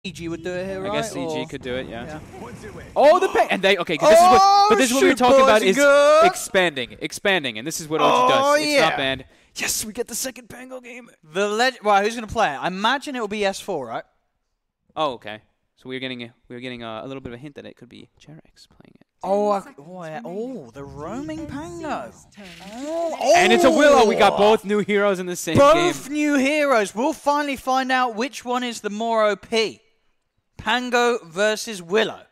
EG would do it here, right? I guess or? EG could do it, yeah. Oh, the pain! And they okay. This is what we were talking about is expanding, and this is what OG does. It's not banned. Yes, we get the second Pango game. Right, who's gonna play it? I imagine it will be S4, right? Oh, okay. So we're getting a little bit of a hint that it could be Jarex playing it. Oh, the roaming Pango. And it's a Willow. We got both new heroes in the same game. Both new heroes. We'll finally find out which one is the more OP. Pango versus Willow.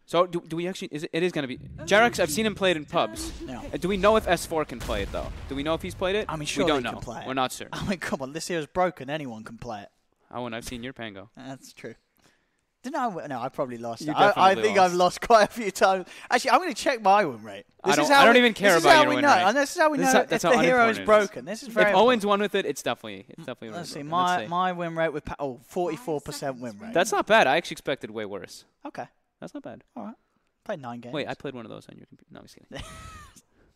So do we actually? It is going to be Jarex. I've seen him play it in pubs. No. Do we know if S4 can play it though? Do we know if he's played it? I mean, sure, we don't he know. can play it. We're not sure. I mean, come on, this hero's broken. Anyone can play it. Oh, and I've seen your Pango. That's true. Didn't I? No, I probably lost. I think I've lost quite a few times. Actually, I'm going to check my win rate. I don't even care about your win rate. And this is how we know if the hero is broken. This is very important. If Owen's won with it, it's definitely Let's see, my win rate with 44% win rate. That's not bad. I actually expected way worse. Okay. That's not bad. All right. Played 9 games. Wait, I played one of those on your computer. No, I'm just kidding.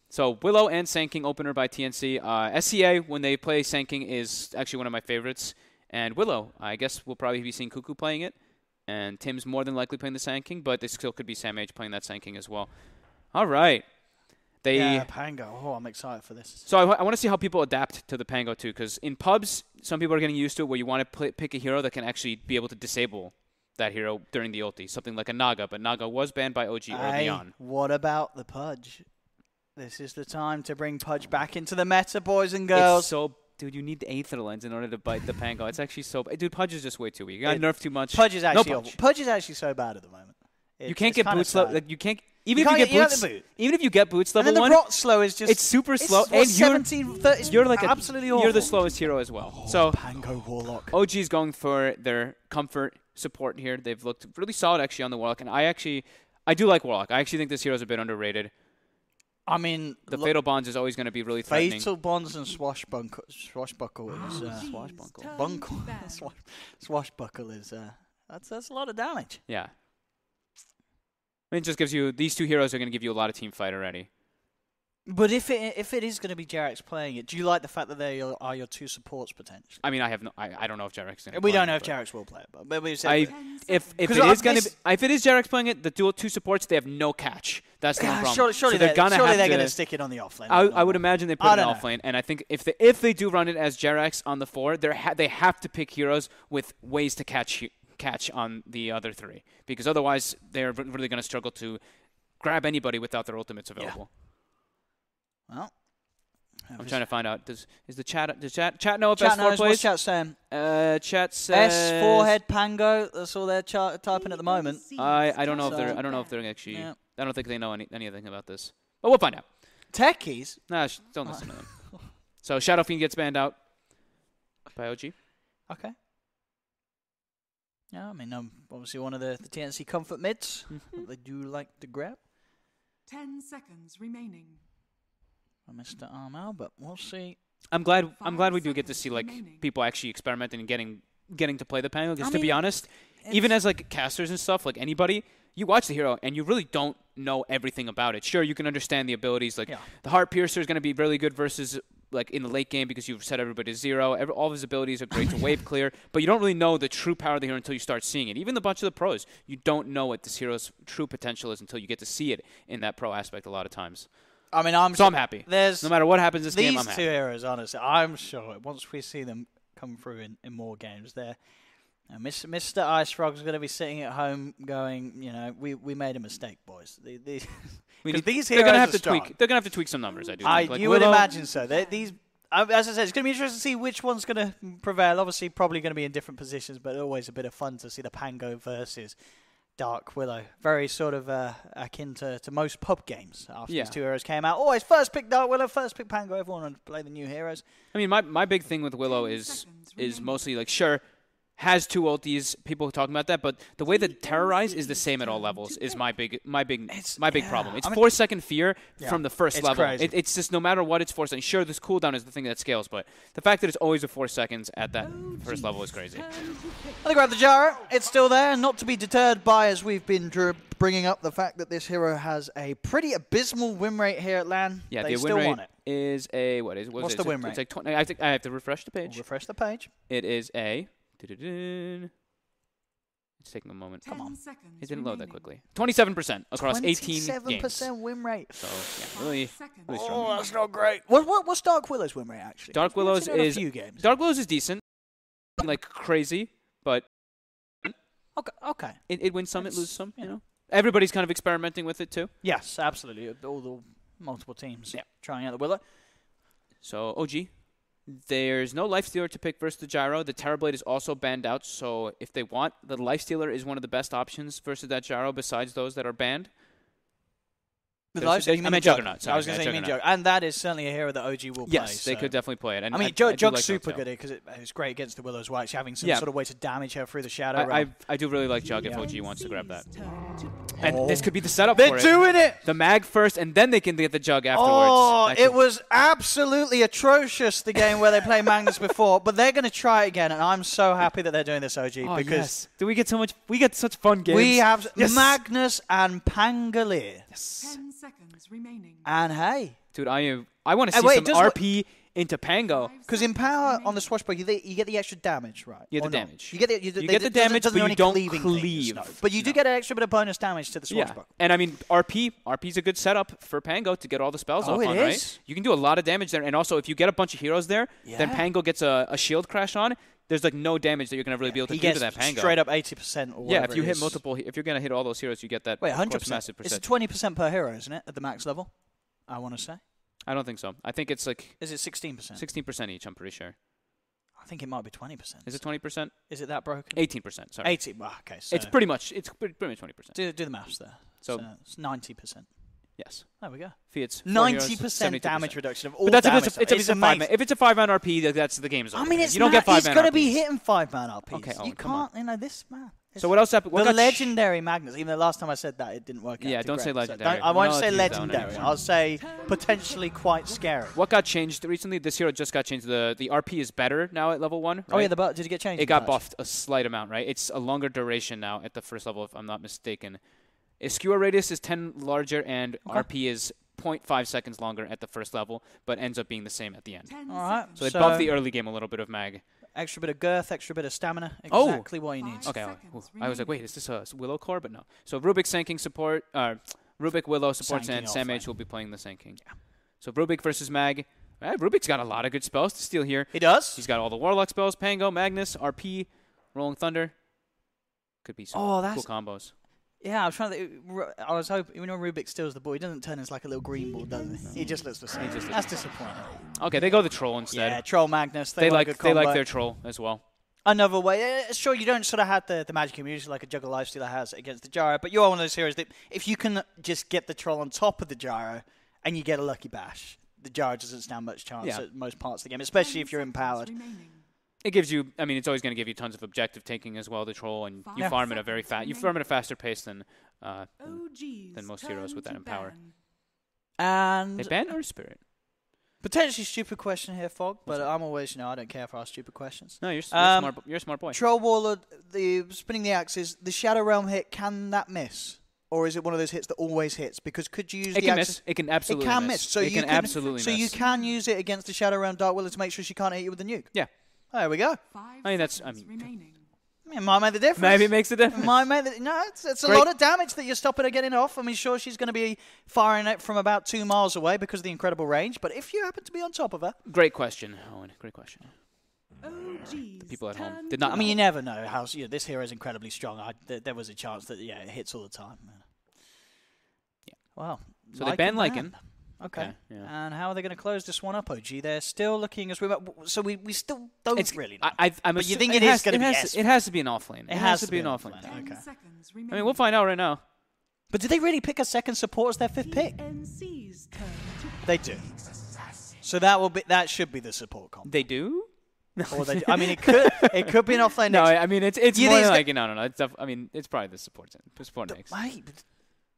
So Willow and Sand King opener by TNC. SCA, when they play Sand King, is actually one of my favorites. And Willow, I guess we'll probably be seeing Cuckoo playing it. And Tim's more than likely playing the Sand King, but there still could be Sam H playing that Sand King as well. All right. Pango. Oh, I'm excited for this. So I want to see how people adapt to the Pango too, because in pubs, some people are getting used to it where you want to pick a hero that can actually be able to disable that hero during the ulti, something like a Naga, but Naga was banned by OG early on. What about the Pudge? This is the time to bring Pudge back into the meta, boys and girls. Dude, you need the Aether Lens in order to bite the Pango. It's actually so bad. Dude, Pudge is just way too weak. You got nerfed too much. Pudge is actually awful. Pudge is actually so bad at the moment. You can't get boots level. Like you can't. Even if you get boots level 1, and the rot slow is just. It's super slow. And 17, 30, you're like absolutely awful. You're the slowest hero as well. So Pango Warlock. OG's going for their comfort support here. They've looked really solid actually on the Warlock, and I do like Warlock. I actually think this hero's a bit underrated. I mean, the Fatal Bonds is always going to be really threatening. Fatal Bonds and Swashbuckle is that's a lot of damage. Yeah. I mean, it just gives you, these two heroes are going to give you a lot of team fight already. But if it is going to be Jarex playing it, do you like the fact that they are your two supports potentially? I mean, I don't know if Jarex is going to play it. We don't know if Jarex will play it, but we said if it is Jarex playing it, the two supports, they have no catch. That's the problem. Surely they're going to stick it on the offlane. I would imagine they put it on offlane, and I think if they do run it as Jarex on the 4, they have to pick heroes with ways to catch on the other 3, because otherwise they're really going to struggle to grab anybody without their ultimates available. Yeah. Well, I'm trying to find out. Does chat know if S4 plays? What's chat saying? Chat says S4 head Pango. That's all they're typing at the moment. I don't know if they're actually. Yeah. I don't think they know anything about this. But we'll find out. Techies? Nah, don't listen to them. So Shadow Fiend gets banned out by OG. Okay. Yeah, I mean, obviously one of the TNC comfort mids that they do like to grab. 10 seconds remaining. Mr. Armal, but we'll see. I'm glad we do get to see people actually experimenting and getting to play the Pango. Because to be honest, even as casters and stuff, anybody, you watch the hero and you really don't know everything about it. Sure, you can understand the abilities. The Heart Piercer is going to be really good versus in the late game because you've set everybody to 0. All of his abilities are great to wave clear, but you don't really know the true power of the hero until you start seeing it. Even a bunch of the pros, you don't know what this hero's true potential is until you get to see it in that pro aspect a lot of times. I mean, I'm happy. No matter what happens this game, I'm happy. These two heroes, honestly, I'm sure once we see them come through in more games, Mr. Ice Frog's going to be sitting at home going, we made a mistake, boys. These heroes they're going to have to strong. tweak. They're going to have to tweak some numbers. I do think. You would imagine so. As I said, it's going to be interesting to see which one's going to prevail. Obviously, probably going to be in different positions, but always a bit of fun to see the Pango versus Dark Willow. Very sort of akin to most pub games after these two heroes came out. Always first pick Dark Willow, first pick Pango. Everyone wanted to play the new heroes. I mean, my big thing with Willow is mostly sure, has 2 ultis, people talking about that, but the way that Terrorize is the same at all levels is my big problem. It's 4-second fear from the first level. It's just no matter what, it's 4 seconds. Sure, this cooldown is the thing that scales, but the fact that it's always a 4 seconds at that first level is crazy. I grab the Jara. It's still there, not to be deterred by, as we've been bringing up, the fact that this hero has a pretty abysmal win rate here at LAN. Yeah, they the still win rate want it. Is a what's the win rate? It's 20. I have to refresh the page. We'll refresh the page. It is a. It's It's taking a moment. Come on. It didn't load that quickly. 27% across 18 games. 27% win rate. So, yeah, really strong. Oh, that's not great. What's Dark Willow's win rate, actually? Dark Willow's a few games. Dark Willow's is decent. Like, crazy, but Okay. it wins some, it loses some, you know. Everybody's kind of experimenting with it, too. Yes, absolutely. All the multiple teams trying out the Willow. So, OG, there's no Lifestealer to pick versus the Gyro. The Terrorblade is also banned out, so if they want, the Lifestealer is one of the best options versus that Gyro besides those that are banned. I meant Juggernaut. Sorry, I was going to say Juggernaut. And that is certainly a hero that OG will play. Yes, they could definitely play it. And I mean, Jug's super good because it's great against the Willow as well. Actually having some sort of way to damage her through the Shadow Realm. I do really like Jug if OG wants to grab that. And this could be the setup for it. They're doing it! The Mag first, and then they can get the Jug afterwards. Oh, it was absolutely atrocious, the game where they played Magnus before, but they're going to try it again, and I'm so happy that they're doing this, OG, because... Do we get so much... We get such fun games. We have Magnus and Pangolier. Yes. 10 seconds remaining. And hey... Dude, I want to see some RP into Pango. Because in Power on the Swashbuckler, you get the extra damage, right? You get the damage. You get the damage, but you don't cleave. But you do get an extra bit of bonus damage to the Swashbuckler. And I mean, RP's a good setup for Pango to get all the spells off on, right? You can do a lot of damage there. And also, if you get a bunch of heroes there, then Pango gets a shield crash on. There's like no damage that you're going to really be able to do to that Pango. Straight up 80% or whatever. If you hit multiple, if you're going to hit all those heroes, you get that 100%. massive percent. It's 20% per hero, isn't it, at the max level? I want to say. I don't think so. I think it's like... Is it 16%? 16% each, I'm pretty sure. I think it might be 20%. Is it 20%? Is it that broken? 18%, sorry. 18, well, okay. So it's pretty much 20%. Do the maths there. So it's 90%. Yes. There we go. Fiat's 90% damage reduction of all damage. But it's a 5-man. If it's a 5-man RP, that's the game's over. I mean, you don't get 5-man RPs. He's going to be hitting 5-man RPs. Okay, you can't, this man. So what else happened? The legendary Magnus. Even the last time I said that, it didn't work out. Yeah, don't say legendary. So I won't say legendary. I'll say potentially quite scary. What got changed recently? This hero just got changed. The RP is better now at level 1. Right? Oh yeah, did it get changed? It got buffed a slight amount, right? It's a longer duration now at the first level, if I'm not mistaken. Skewer radius is 10 larger, and RP is 0.5 seconds longer at the first level, but ends up being the same at the end. All right. So it buffed the early game a little bit of Mag. Extra bit of girth, extra bit of stamina. Exactly what he needs. Okay. I was like, wait, is this a Willow core? But no. So Rubik Sanking support, Rubik Willow supports, and Sam H will be playing the Sanking. Yeah. So Rubik versus Mag. Rubik's got a lot of good spells to steal here. He does. He's got all the Warlock spells, Pango, Magnus, RP, Rolling Thunder. Could be some cool combos. Yeah, I was trying to. I was hoping. Rubik steals the ball, he doesn't turn into like a little green ball, does he? He just looks the same. That's disappointing. Okay, they go the Troll instead. Yeah, Troll Magnus. They like their Troll as well. Another way. Sure, you don't sort of have the magic immunity like a Juggle Lifestealer has against the Gyro, but you're one of those heroes that if you can just get the Troll on top of the Gyro and you get a Lucky Bash, the Gyro doesn't stand much chance at most parts of the game, especially if you're empowered. It gives you. I mean, it's always going to give you tons of objective taking as well. The Troll, and you farm at a very fast. You farm at a faster pace than most heroes with that empower. And they ban Earth Spirit. Potentially stupid question here, Fog, but I'm always, I don't care if I ask stupid questions. No, you're smart. You're a smart boy. Troll Warlord, the spinning the axes, the Shadow Realm hit. Can that miss? Or is it one of those hits that always hits? Because could you use the axes? It can absolutely miss. It can miss. So it can absolutely miss. So you can use it against the Shadow Realm Dark Willow to make sure she can't hit you with the nuke? Yeah. There we go. It might make the difference. Maybe it makes a difference. It's a lot of damage that you're stopping her getting off. I mean, sure, she's going to be firing it from about 2 miles away because of the incredible range. But if you happen to be on top of her... Great question, Owen. Great question. The people at home did not know. I mean, you never know how... this hero is incredibly strong. There was a chance that, it hits all the time. Yeah. Wow. So they banned Lycan. Okay. Yeah. And how are they going to close this one up, OG? They're still looking as we still don't really know. But you think it is going to be S? It has to be an offlane. It has to be an offlane. Okay. I mean, we'll find out right now. But did they really pick a second support as their 5th pick? They do. So that should be the support comp. They do? Or they do. I mean, it could be an offlane. No, I mean it's more like no. I mean, it's probably the support next. Right.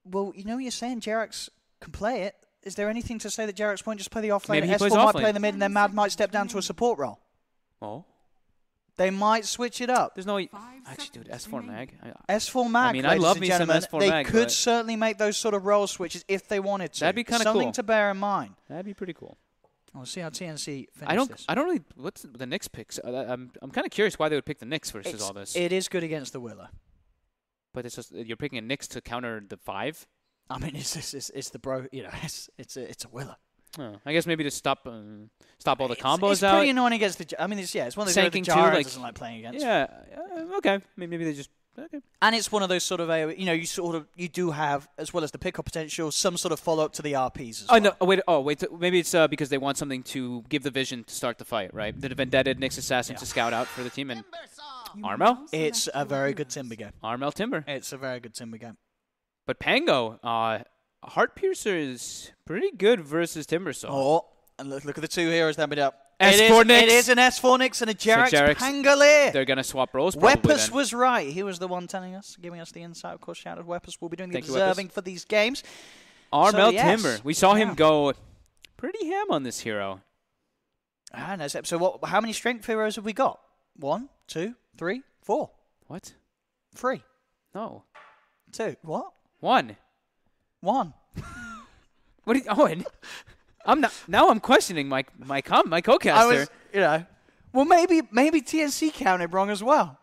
Well, you're saying Jerax can play it. Is there anything to say that Jerax won't just play the offlane? Maybe he S4 plays might offlane. play the mid, and then Mad might step down to a support role. Oh. They might switch it up. There's no... Actually, dude, S4 Mag. S4 Mag, I mean, I love me some S4 Mag. They could certainly make those sort of role switches if they wanted to. That'd be kind of cool. Something to bear in mind. That'd be pretty cool. We'll see how TNC finish this. I don't really... What's the Nyx picks? I'm kind of curious why they would pick the Nyx versus all this. It is good against the Willow. but it's just you're picking a Nyx to counter the 5. I mean, it's the bro. You know, it's a Willow. Oh, I guess maybe to stop all the combos it's out. pretty annoying against the. I mean, it's one of those that the Sanking too, Jara like- doesn't like playing against. Yeah. Okay. Maybe they just. Okay. And it's one of those sort of you do have, as well as the pickup potential, some sort of follow up to the RPs as well. No. Wait. Maybe it's because they want something to give the vision to start the fight, right? The Vendetta Nyx Assassin to scout out for the team, and Armel. It's a very good Timber game. Armel Timber. It's a very good Timber game. But Pango, Heart Piercer is pretty good versus Timbersaw. Oh, and look at the two heroes that made up. S4 Nyx. It is an S4 Nyx and a Jerax Pangolier. They're gonna swap roles. Probably Weppus then. was right. He was the one giving us the insight. Of course, shout out Weppus. Will be doing the Thank you, observing for these games. Armel yes. Timber. We saw him go pretty ham on this hero. No, so how many strength heroes have we got? 1, 2, 3, 4. What? 3, No. 2. What? 1. 1. What? Owen? I'm not. Now I'm questioning my co-caster. Well, maybe TNC counted wrong as well.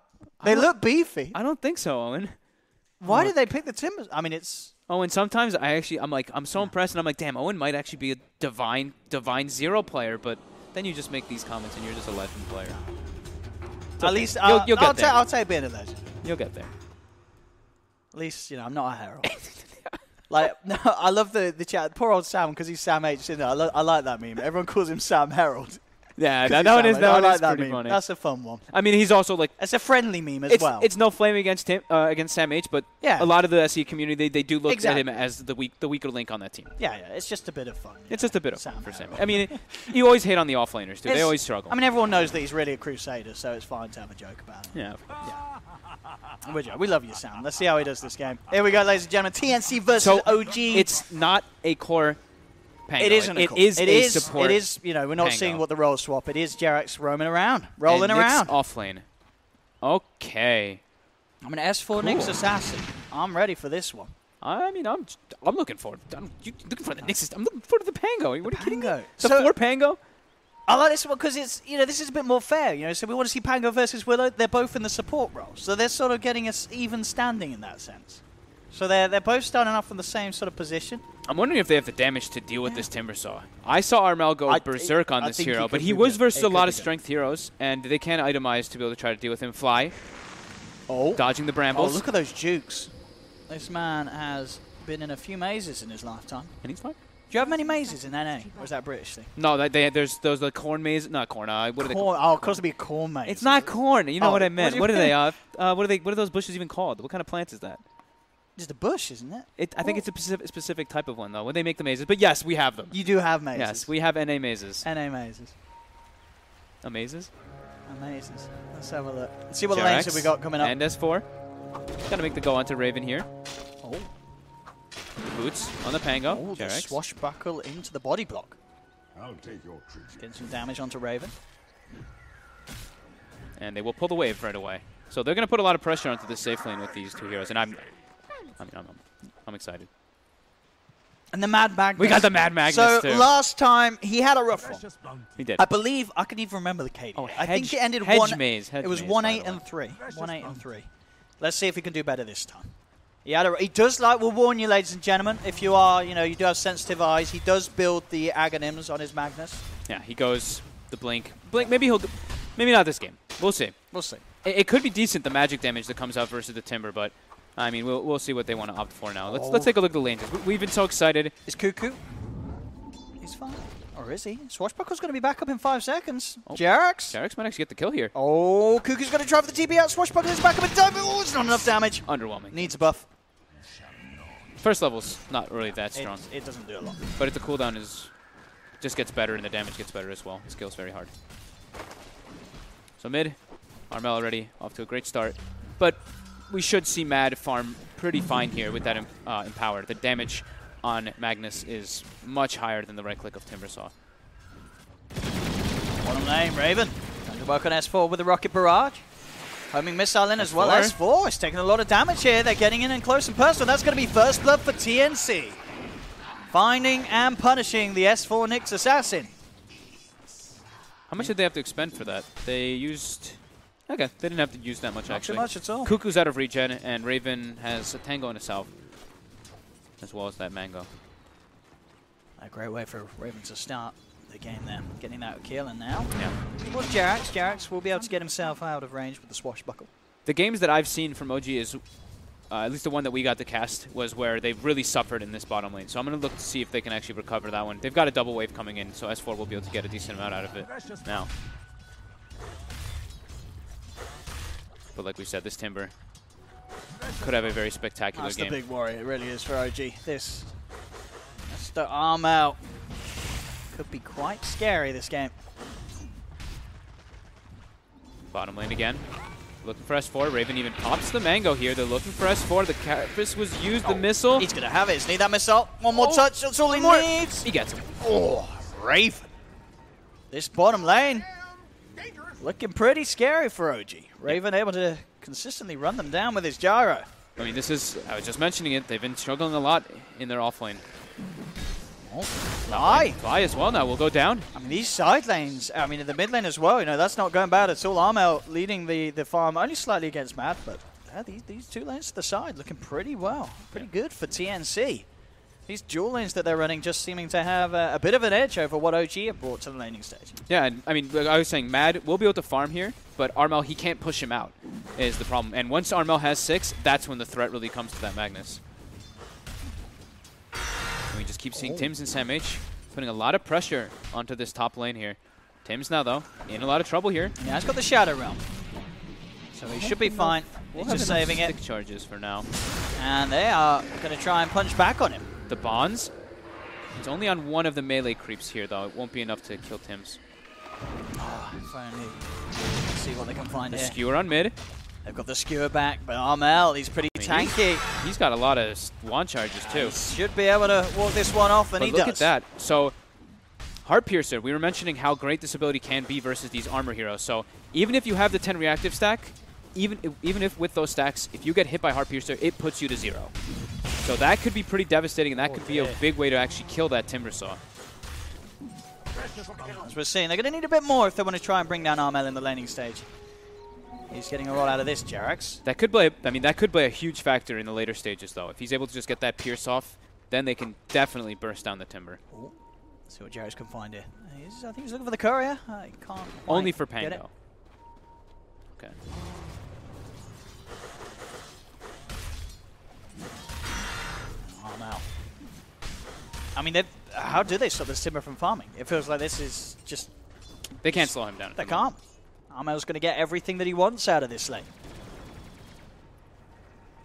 They look beefy. I don't think so, Owen. Why did they pick the Timbers? I mean, it's. Owen, sometimes I'm so impressed, and I'm like, damn, Owen might actually be a divine zero player, but then you just make these comments, and you're just a legend player. At least you'll get there. I'll take being a legend. You'll get there. At least I'm not a herald. No, I love the chat. Poor old Sam, because he's Sam H. Isn't it? I like that meme. Everyone calls him Sam Herald. Yeah, that one is that pretty meme. funny. That's a fun one. I mean, he's also like. It's a friendly meme as well. It's no flame against him, against Sam H, but Yeah. a lot of the SE community they do look Exactly. at him as the weaker link on that team. Yeah, it's just a bit of fun. It's just a bit of Sam fun for Sam. Herald. I mean, you always hate on the offlaners, dude. They always struggle. I mean, everyone knows that he's really a Crusader, so it's fine to have a joke about it. yeah. We love you, Sam. Let's see how he does this game. Here we go, ladies and gentlemen. TNC versus So OG. it's not a core Pango. It isn't. It is a support. It is. We're not Pango. seeing what the role swap. It is Jerax roaming around, rolling and Nyx around. off lane. Okay. I'm an S4 Nyx assassin. I'm ready for this one. I mean, I'm looking forward. I'm looking for the Nyx. I'm looking forward to the Pango. What are you kidding me? Pango. The So- 4 Pango. I like this one because it's this is a bit more fair. So we want to see Pango versus Willow. They're both in the support role, so they're sort of getting us even standing in that sense. So they're both starting off from the same sort of position. I'm wondering if they have the damage to deal with this Timbersaw. I saw Armel go berserk on I this think he hero, could but he do was good. versus He a lot could of do good. strength heroes, and they can itemize to be able to try to deal with him. Fly, Oh, dodging the brambles, look at those jukes. This man has been in a few mazes in his lifetime. and he's fine. Do you have many mazes in NA, or is that a British thing? No, there's those the corn maze, not corn. What are they? Corn. Oh, of course it'd be a corn maze. It's not corn. You know Oh, what I what meant. do you What are mean? they? What are those bushes even called? What kind of plant is that? Just a bush, isn't it? I think it's a specific type of one though. When they make the mazes, but yes, we have them. You do have mazes. Yes, we have NA mazes. NA mazes. Mazes. Mazes. Let's have a look. Let's see what lanes have we got coming up. And S4. Gotta make the go onto Raven here. Oh, Boots on the Pango. the Jerax. swashbuckle into the body block. I'll take your treatment. Getting some damage onto Raven. And they will pull the wave right away. So they're going to put a lot of pressure onto the safe lane with these two heroes, and I'm excited. And the Mad Magnus. We got the Mad Magnus So too. last time he had a rough one. He did. I believe I can even remember the KD. Oh, I think it ended hedge 1. maze, hedge it was maze, 1-8 by the and way. 3. 1-8 and 3. Let's see if he can do better this time. He does like. We'll warn you, ladies and gentlemen. If you are, you do have sensitive eyes. He does build the Aghanim's on his Magnus. Yeah, he goes the blink. Maybe not this game. We'll see. We'll see. It could be decent, the magic damage that comes out versus the Timber, but I mean, we'll see what they want to opt for now. Let's take a look at the lanes. We've been so excited. Is Cuckoo? He's fine. Or is he? Swashbuckle's going to be back up in 5 seconds. Oh. Jerax? Jerax might actually get the kill here. Oh, Cuckoo's going to drive the TP out. Swashbuckle is back up in time. Oh, it's not enough damage. Underwhelming. Needs a buff. First level's not really that strong, It doesn't do a lot. but the cooldown just gets better and the damage gets better as well. The skill's very hard. So mid, Armel already off to a great start, but we should see Mad farm pretty fine here with that Empower. The damage on Magnus is much higher than the right click of Timbersaw. One name, Raven. Time to work on S4 with the Rocket Barrage. Homing missile in as well. S4 is taking a lot of damage here. They're getting in and close and personal. That's going to be first blood for TNC. Finding and punishing the S4 Nyx Assassin. How much did they have to expend for that? They used Okay, they didn't have to use that much, Not actually. too much at all. Cuckoo's out of regen, and Raven has a Tango and a Salve, as well as that Mango. A great way for Raven to start the game there. Getting that kill, and now Yeah. it was Jerax. Jerax will be able to get himself out of range with the swashbuckle. The games that I've seen from OG is, at least the one that we got to cast, was where they've really suffered in this bottom lane. So I'm going to look to see if they can actually recover that one. They've got a double wave coming in, so S4 will be able to get a decent amount out of it now. But like we said, this Timber could have a very spectacular That's game. the big worry. It really is for OG. That's the arm out. Could be quite scary, this game. Bottom lane again. Looking for S4. Raven even pops the Mango here. They're looking for S4. The Carapace was used. The missile. He's going to have it. Does he need that missile? One more touch. That's all he needs. He gets it. Oh, Raven. This bottom lane looking pretty scary for OG. Raven able to consistently run them down with his gyro. I mean, this is, I was just mentioning it, they've been struggling a lot in their off lane. Oh, Fly. Fly as well now will go down. I mean, these side lanes, I mean, in the mid lane as well, you know, that's not going bad at all. Armel leading the farm only slightly against Mad, but these two lanes to the side looking pretty well. Pretty good for TNC. These dual lanes that they're running just seeming to have a bit of an edge over what OG have brought to the laning stage. Yeah, and I mean, like I was saying, Mad will be able to farm here, but Armel, he can't push him out, is the problem. And once Armel has 6, that's when the threat really comes to that Magnus. And we just keep seeing Tims and Sam H putting a lot of pressure onto this top lane here. Tims now, though, in a lot of trouble here. Yeah, he's got the Shadow Realm, so he should be fine. He's just saving it. Stick charges for now. And they are going to try and punch back on him. The bonds. It's only on one of the melee creeps here, though. It won't be enough to kill Tims. Oh, finally. Let's see what they can find The here. skewer on mid. They've got the skewer back, but Armel, he's pretty tanky. He's got a lot of wand charges, too. He should be able to walk this one off, and But he look does. at that. So, Heart Piercer, we were mentioning how great this ability can be versus these armor heroes. So, even if you have the 10 reactive stack, even if with those stacks, if you get hit by Heart Piercer, it puts you to 0. So that could be pretty devastating, and that could be a big way to actually kill that Timbersaw. As we're seeing, they're going to need a bit more if they want to try and bring down Armel in the laning stage. He's getting a roll out of this, Jerax. That could play. I mean, that could play a huge factor in the later stages, though. If he's able to just get that pierce off, then they can definitely burst down the Timber. Ooh. See what Jerax can find here. I think he's looking for the courier. I can't. Only for get it. Pango. Okay. Armel. I mean, how do they stop this Timber from farming? It feels like this is just. They can't slow him down. They can't. Armel's going to get everything that he wants out of this lane.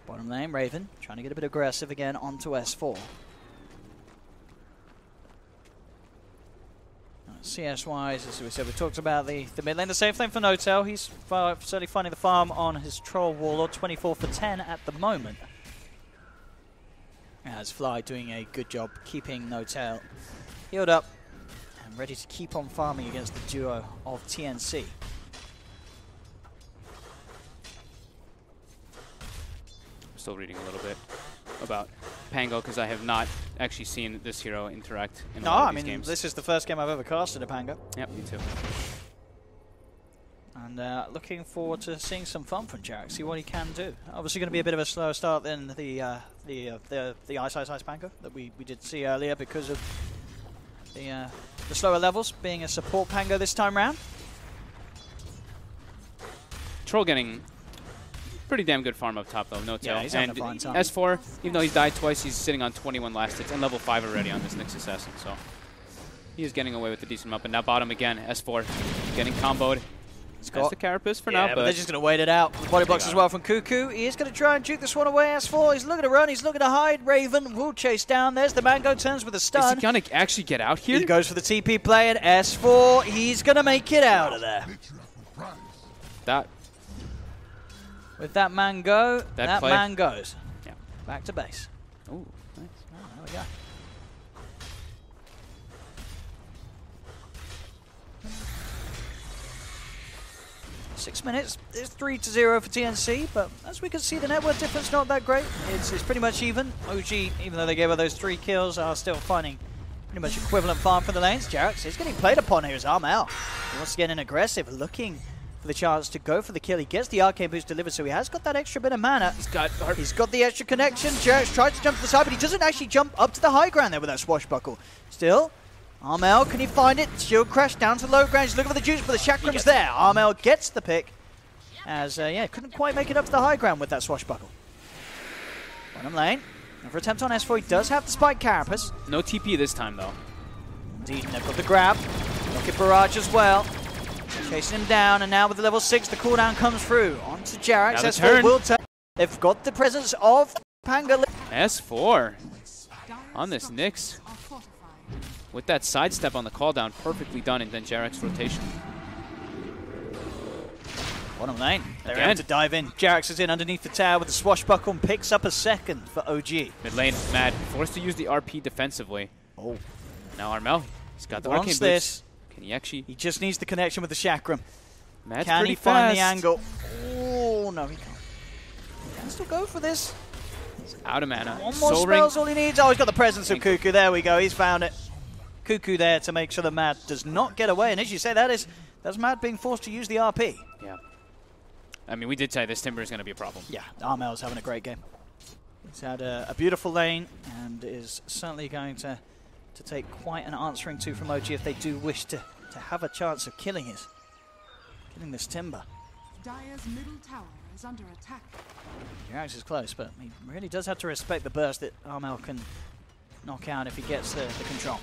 Bottom lane, Raven trying to get a bit aggressive again onto S4. CS-wise, as we said, we talked about the mid lane. The same thing for Notel. He's certainly finding the farm on his Troll Warlord, 24 for 10 at the moment. As Fly doing a good job keeping Notel healed up and ready to keep on farming against the duo of TNC. I'm still reading a little bit about Pango because I have not actually seen this hero interact in a lot of these games. This is the first game I've ever casted a Pango. Yep, me too. And looking forward to seeing some fun from Jerax, see what he can do. Obviously going to be a bit of a slower start than the Ice Pango that we did see earlier because of the slower levels being a support Pango this time round. Troll getting pretty damn good farm up top though, no tail. Yeah, he's having and a fine time. S4, even though he's died twice, he's sitting on 21 last hits and level 5 already on this Nyx Assassin, so he is getting away with a decent amount. But now bottom again, S4 getting comboed. That's the Carapace for now, but they're just going to wait it out. Body blocks as well from Cuckoo. He is going to try and juke this one away. S4, he's looking to run, he's looking to hide. Raven will chase down. There's the Mango, turns with a stun. Is he going to actually get out here? He goes for the TP play, and S4, he's going to make it out of there. That. With that Mango, that man goes. Yeah. Back to base. Ooh, nice. Oh, there we go. Six minutes. It's 3-0 for TNC, but as we can see, the network difference not that great. It's pretty much even. OG, even though they gave her those 3 kills, are still finding pretty much equivalent farm for the lanes. Jerax is getting played upon here as Armel. He wants to get in aggressive, looking for the chance to go for the kill. He gets the arcane boost delivered, so he has got that extra bit of mana. He's got the extra connection. Jerax tries to jump to the side, but he doesn't actually jump up to the high ground there with that swashbuckle. Still, Armel, can he find it? Shield crash down to low ground. He's looking for the juice, but the chakram's there. Armel gets the pick, as, couldn't quite make it up to the high ground with that swashbuckle. Bottom lane, another attempt on S4. He does have the spike carapace. No TP this time, though. Indeed, and they've got the grab. Rocket barrage as well. Chasing him down, and now with the level 6, the cooldown comes through. On to Jerax. S4 will turn. They've got the presence of Panga. S4 on this Nyx. With that sidestep on the call down, perfectly done, and then Jerax rotation. Bottom lane. They're able to dive in. Jerax is in underneath the tower with the swashbuckle and picks up a second for OG. Mid lane, Mad forced to use the RP defensively. Oh. Now Armel, he's got the Wants arcane this. boots. Can he actually? He just needs the connection with the chakram. Mad's Can pretty he find fast. the angle? Oh, no, he can't. He can still go for this. He's out of mana. One more Soul Ring. spell's all he needs. Oh, he's got the presence of Cuckoo. There we go. He's found it. Cuckoo there to make sure that Mad does not get away. And as you say, that's Mad being forced to use the RP. Yeah. I mean, we did say this Timber is going to be a problem. Yeah, Armel's having a great game. He's had a beautiful lane and is certainly going to take quite an answering to from OG if they do wish to have a chance of killing this Timber. Dire's middle tower is under attack. Jerax is close, but he really does have to respect the burst that Armel can knock out if he gets the control.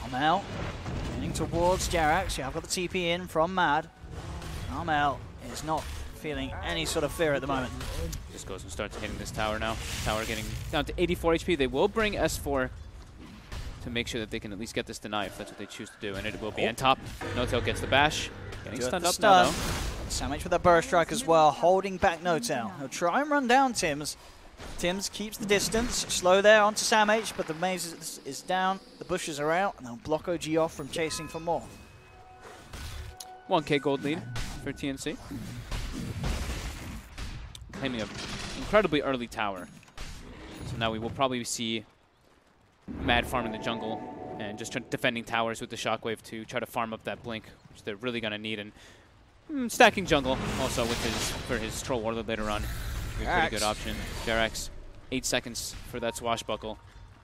Armel getting towards Jerax. Yeah, I've got the TP in from Mad. Armel is not feeling any sort of fear at the moment. Just goes and starts hitting this tower now. Tower getting down to 84 HP. They will bring S4 to make sure that they can at least get this deny if that's what they choose to do. And it will be on top. No-Tail gets the bash. Getting stunned up now, though. Sandwich with that burst strike as well, holding back No-Tail. He'll try and run down Tims. Tims keeps the distance. Slow there onto Sam H, but the maze is down. The bushes are out, and they'll block OG off from chasing for more. 1K gold lead for TNC. Claiming an incredibly early tower. So now we will probably see Mad farm in the jungle and just defending towers with the shockwave to try to farm up that blink, which they're really going to need. And stacking jungle also for his Troll Warlord later on. Be a pretty good option. Jerax, 8 seconds for that swashbuckle.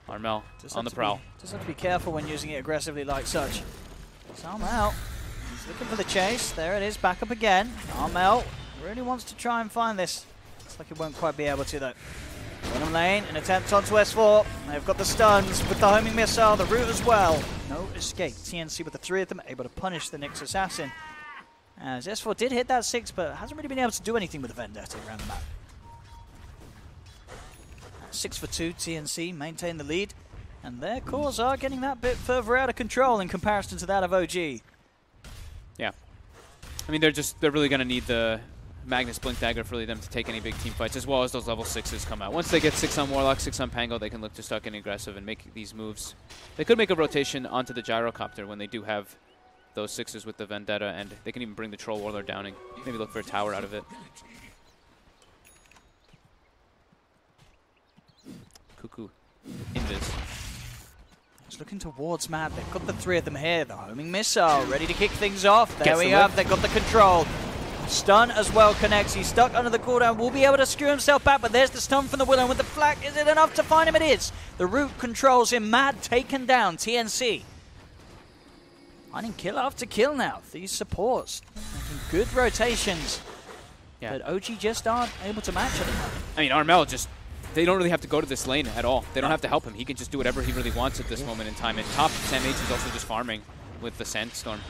Armel on the prowl. Just have to be careful when using it aggressively like such. So Armel, he's looking for the chase. There it is, back up again. Armel really wants to try and find this. Looks like he won't quite be able to though. Bottom lane, an attempt onto S4. They've got the stuns with the homing missile, the root as well. No escape. TNC with the 3 of them able to punish the Nyx assassin. As S4 did hit that 6, but hasn't really been able to do anything with the Vendetta around the map. 6 for 2, TNC maintain the lead, and their cores are getting that bit further out of control in comparison to that of OG. Yeah, I mean they're really gonna need the Magnus Blink Dagger for them to take any big team fights, as well as those level 6s come out. Once they get 6 on Warlock, 6 on Pango, they can look to start getting aggressive and make these moves. They could make a rotation onto the Gyrocopter when they do have those 6s with the Vendetta, and they can even bring the Troll Warlord down and maybe look for a tower out of it. Cuckoo in this. He's looking towards Mad. They've got the 3 of them here. The homing missile ready to kick things off. There we have. They've got the control. Stun as well connects. He's stuck under the cooldown. Will be able to screw himself back, but there's the stun from the Willow with the flak. Is it enough to find him? It is. The root controls him. Mad taken down. TNC. Finding kill after kill now. These supports making good rotations. Yeah. But OG just aren't able to match at the moment. I mean, Armel they don't really have to go to this lane at all. They don't have to help him. He can just do whatever he really wants at this moment in time. And top, Sam H is also just farming with the Sandstorm.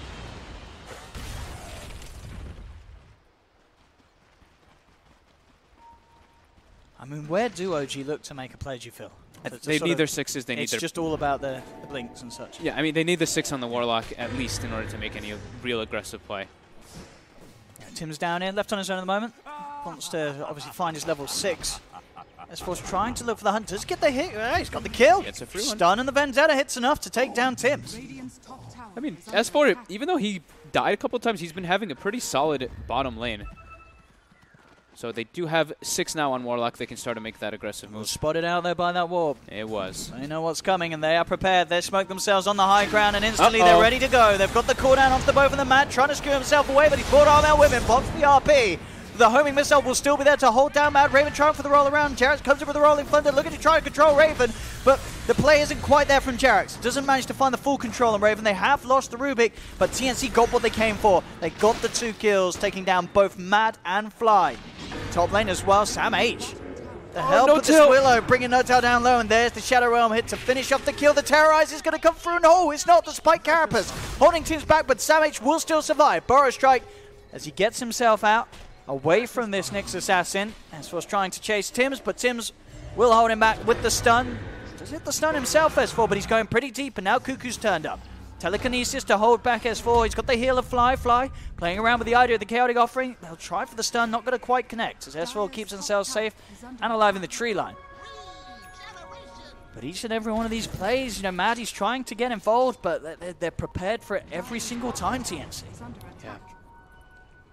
I mean, where do OG look to make a play, do you feel? They need their 6s. They need it's just all about the blinks and such. Yeah, I mean, they need the 6 on the Warlock at least in order to make any real aggressive play. Yeah, Tim's down here, left on his own at the moment. Wants to obviously find his level 6. S4's trying to look for the Hunters. Get the hit. He's got the kill. Gets a free one. Stun and the Vendetta hits enough to take down Tims. I mean, S4, even though he died a couple of times, he's been having a pretty solid bottom lane. So they do have 6 now on Warlock. They can start to make that aggressive move. Spotted out there by that warp. It was. They know what's coming, and they are prepared. They smoke themselves on the high ground, and instantly they're ready to go. They've got the cooldown off the both of the mat, trying to screw himself away, but he's brought Armel with him. Blocks the RP. The homing missile will still be there to hold down Mad. Raven trying for the roll around. Jerax comes in with the rolling thunder, looking to try and control Raven, but the play isn't quite there from Jerax. Doesn't manage to find the full control on Raven. They have lost the Rubik, but TNC got what they came for. They got the 2 kills, taking down both Mad and Fly. Top lane as well, Sam H. The help with the Willow, bringing No-Tail down low, and there's the Shadow Realm hit to finish off the kill. The Terrorize is going to come through. No, it's not. The Spike Carapace holding teams back, but Sam H will still survive. Burrow Strike as he gets himself out away from this Nyx Assassin. S4's trying to chase Tims, but Tims will hold him back with the stun. Does hit the stun himself, S4, but he's going pretty deep, and now Cuckoo's turned up. Telekinesis to hold back S4. He's got the heal of Fly. Fly playing around with the idea of the Chaotic Offering. They'll try for the stun, not going to quite connect, as S4 keeps themselves safe and alive in the tree line. But each and every one of these plays, you know, Maddie's trying to get involved, but they're prepared for it every single time, TNC. Yeah.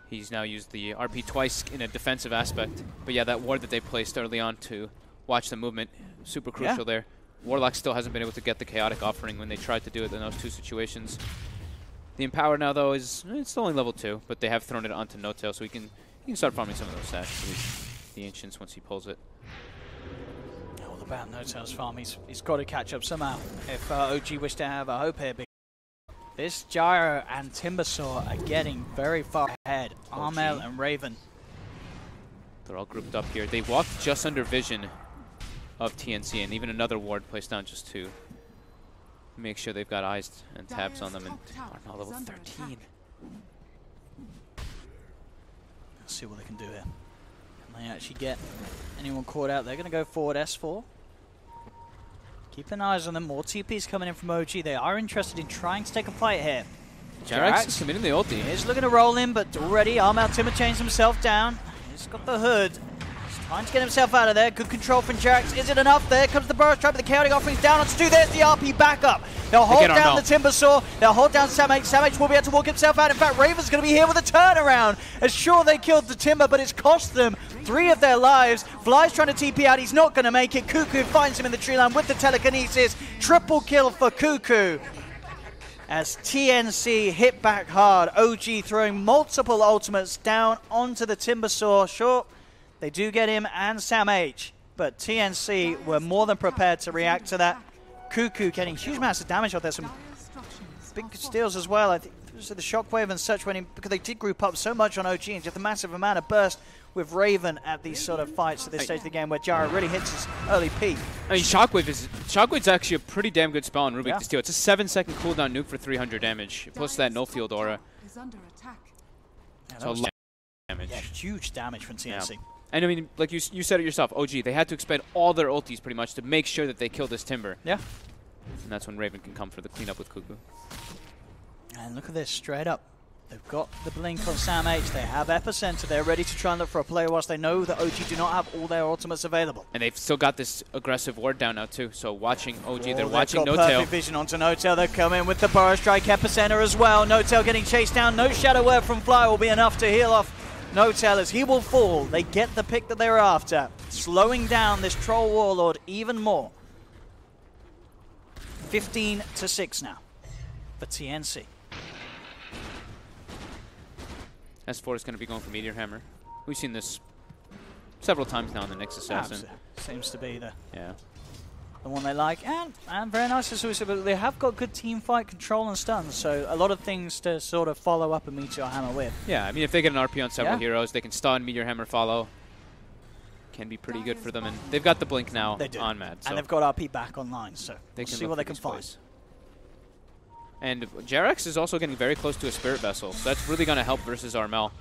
He's now used the RP twice in a defensive aspect. But yeah, that ward that they placed early on to watch the movement, super crucial there. Warlock still hasn't been able to get the Chaotic Offering when they tried to do it in those 2 situations. The Empower now, though, is it's only level 2, but they have thrown it onto No-Tail, so he can start farming some of those stacks, at least the Ancients, once he pulls it. All about No-Tail's farm. He's got to catch up somehow if OG wish to have a hope here. This Gyro and Timbersaw are getting very far ahead. Armel and Raven. They're all grouped up here. They walked just under vision of TNC, and even another ward placed down just to make sure they've got eyes and tabs on them, and are now level 13. Let's see what they can do here. Can they actually get anyone caught out? They're going to go forward S4. Keeping eyes on them. More TPs coming in from OG. They are interested in trying to take a fight here. Jerax is committing the ulti. He's looking to roll in, but already Armel Timber chains himself down. He's got the hood. He's trying to get himself out of there. Good control from Jerax. Is it enough? There comes the Burrow Strike, but the Chaotic Offering's down on 2. There's the RP backup. They'll hold down the Timbersaw. They'll hold down Sam H. Sam H will be able to walk himself out. In fact, Raven's going to be here with a turnaround. As sure they killed the Timber, but it's cost them 3 of their lives. Fly's trying to TP out. He's not going to make it. Cuckoo finds him in the tree line with the telekinesis. Triple kill for Cuckoo. As TNC hit back hard. OG throwing multiple ultimates down onto the Timbersaw. Sure, they do get him and Sam H. But TNC were more than prepared to react to that. Cuckoo getting huge amounts of damage out there. Some big steals as well. I think it was the shockwave and such because they did group up so much on OG and just a massive amount of burst with Raven at these sort of fights at this stage of the game where Gyro really hits his early peak. I mean, Shockwave's actually a pretty damn good spell on Rubik to steal. It's a 7-second cooldown nuke for 300 damage, plus that no field aura. So damage. Yeah, huge damage from TNC. Yeah. And I mean, like you said it yourself, OG, they had to expend all their ultis pretty much to make sure that they kill this Timber. Yeah. And that's when Raven can come for the cleanup with Cuckoo. And look at this, straight up. They've got the blink on Sam H. They have Epicenter. They're ready to try and look for a play whilst they know that OG do not have all their ultimates available. And they've still got this aggressive ward down now too. So watching OG, they're watching No-Tail. Perfect vision onto No-Tail. They're coming with the Burrow Strike Epicenter as well. No-Tail getting chased down. No Shadow Word from Fly will be enough to heal off No-Tail as he will fall. They get the pick that they were after, slowing down this Troll Warlord even more. 15-6 now for TNC. S4 is going to be going for Meteor Hammer. We've seen this several times now in the Nyx Assassin. Seems to be the one they like. And very nice as we but they have got good team fight control and stuns, so a lot of things to sort of follow up a Meteor Hammer with. Yeah, I mean, if they get an RP on several heroes, they can stun, Meteor Hammer follow. Can be pretty good for them. And they've got the blink now on Mad. So and they've got RP back online, so we'll see what they can find. And Jerax is also getting very close to a Spirit Vessel, so that's really going to help versus Armel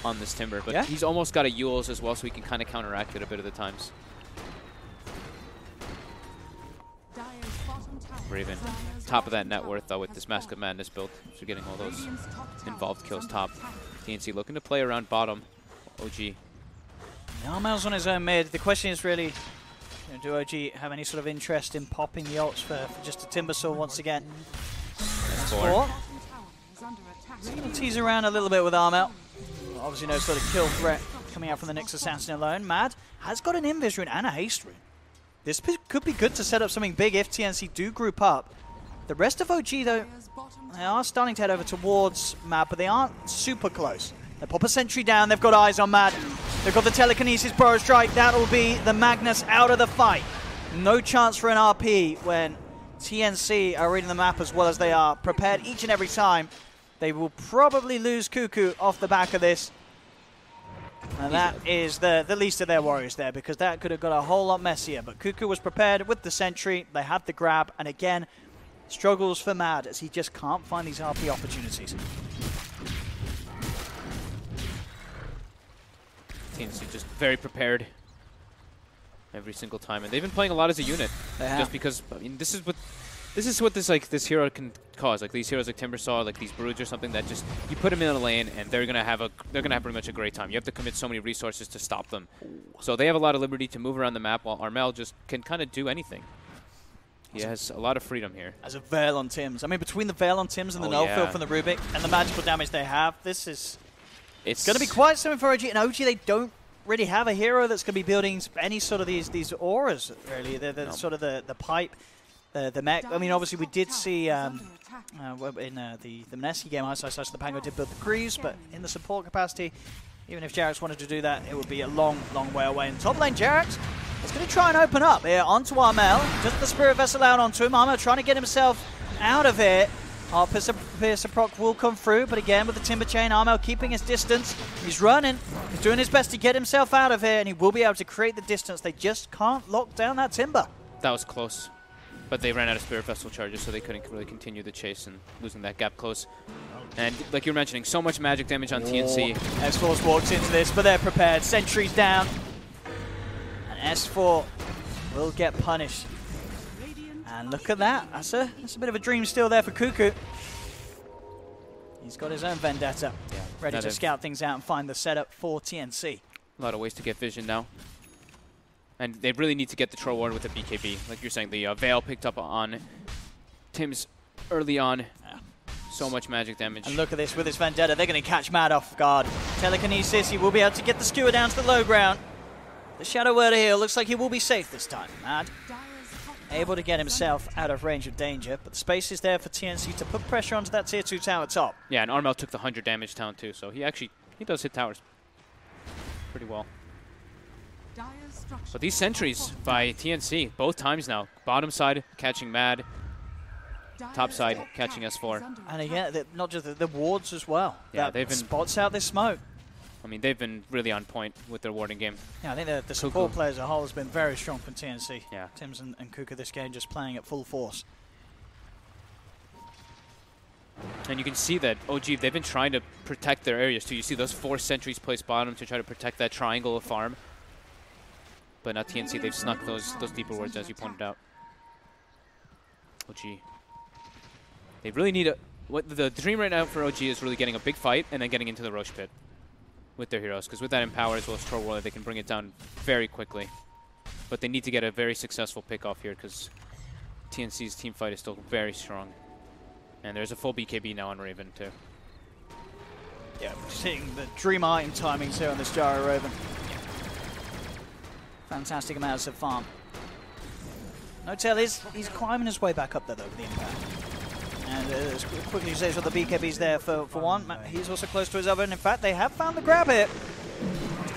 on this Timber. But he's almost got a Yules as well, so he can kind of counteract it a bit of the times. Raven, top of that net worth, though, with this Mask of Madness build. So getting all those involved kills top. TNC looking to play around bottom. OG. Armel's on his own mid. The question is really, do OG have any sort of interest in popping the ults for just a Timbersaw once again? S4. He's going to tease around a little bit with Armel. Obviously no sort of kill threat coming out from the Nyx Assassin alone. Mad has got an Invis rune and a haste rune. This could be good to set up something big if TNC do group up. The rest of OG, though, they are starting to head over towards Mad, but they aren't super close. They pop a sentry down. They've got eyes on Mad. They've got the Telekinesis Burrow Strike. That'll be the Magnus out of the fight. No chance for an RP when TNC are reading the map as well as they are prepared each and every time. They will probably lose Cuckoo off the back of this. And that is the least of their worries there, because that could have got a whole lot messier. But Cuckoo was prepared with the sentry. They had the grab. And again, struggles for Mad as he just can't find these RP opportunities. TNC just very prepared every single time, and they've been playing a lot as a unit. Just because, I mean, this is what this hero can cause. Like these heroes like Timbersaw, like these Broods or something that just you put them in a lane and they're gonna have pretty much a great time. You have to commit so many resources to stop them. So they have a lot of liberty to move around the map, while Armel just can kind of do anything. He has a lot of freedom here. As a Veil on Tims. I mean, between the Veil on Tims and the null field from the Rubik and the magical damage they have, this is it's going to be quite something for OG. And OG, they don't really have a hero that's going to be building any sort of these auras, really. They're sort of the pipe, the mech. I mean, obviously, we did see in the Nessie game, the Pango did build the Greaves, but in the support capacity, even if Jarax wanted to do that, it would be a long, long way away. In top lane, Jarax is going to try and open up here onto Armel. Just the Spirit Vessel out onto him. Armel trying to get himself out of it. Piercer proc will come through, but again with the Timber Chain, Armel keeping his distance. He's running. He's doing his best to get himself out of here, and he will be able to create the distance. They just can't lock down that Timber. That was close. But they ran out of Spirit Vessel charges, so they couldn't really continue the chase and losing that gap close. And like you were mentioning, so much magic damage on TNC. S4's walked into this, but they're prepared. Sentries down. And S4 will get punished. And look at that. That's a bit of a dream still there for Cuckoo. He's got his own vendetta. Yeah, ready to scout things out and find the setup for TNC. A lot of ways to get vision now. And they really need to get the Troll Ward with the BKB. Like you're saying, the Veil picked up on Tim's early on. Yeah. So much magic damage. And look at this with his vendetta. They're going to catch Mad off guard. Telekinesis, he will be able to get the skewer down to the low ground. The Shadow Word heal looks like he will be safe this time. Mad able to get himself out of range of danger, but the space is there for TNC to put pressure onto that tier 2 tower top. Yeah, and Armel took the 100 damage down too, so he does hit towers pretty well. But these sentries by TNC, both times now, bottom side catching Mad, top side catching S4. And again, not just the wards as well. Yeah, they've been spots out this smoke. I mean, they've been really on point with their warding game. Yeah, I think the support player as a whole has been very strong from TNC. Yeah. Tims and Cuckoo this game just playing at full force. And you can see that OG, they've been trying to protect their areas too. You see those 4 sentries placed bottom to try to protect that triangle of farm. But not TNC, they've snuck those deeper wards, as you pointed out. OG. They really need the dream right now for OG is really getting a big fight and then getting into the Roche pit with their heroes, because with that Empower as well as Troll Warrior, they can bring it down very quickly. But they need to get a very successful pick off here, because TNC's team fight is still very strong. And there's a full BKB now on Raven too. Yeah, we're seeing the dream item timings here on this Gyro Raven. Fantastic amounts of farm. No-Tail he's climbing his way back up there though with the impact. And as quickly as you say, so the BKB's there for one. He's also close to his other, and in fact, they have found the grab here.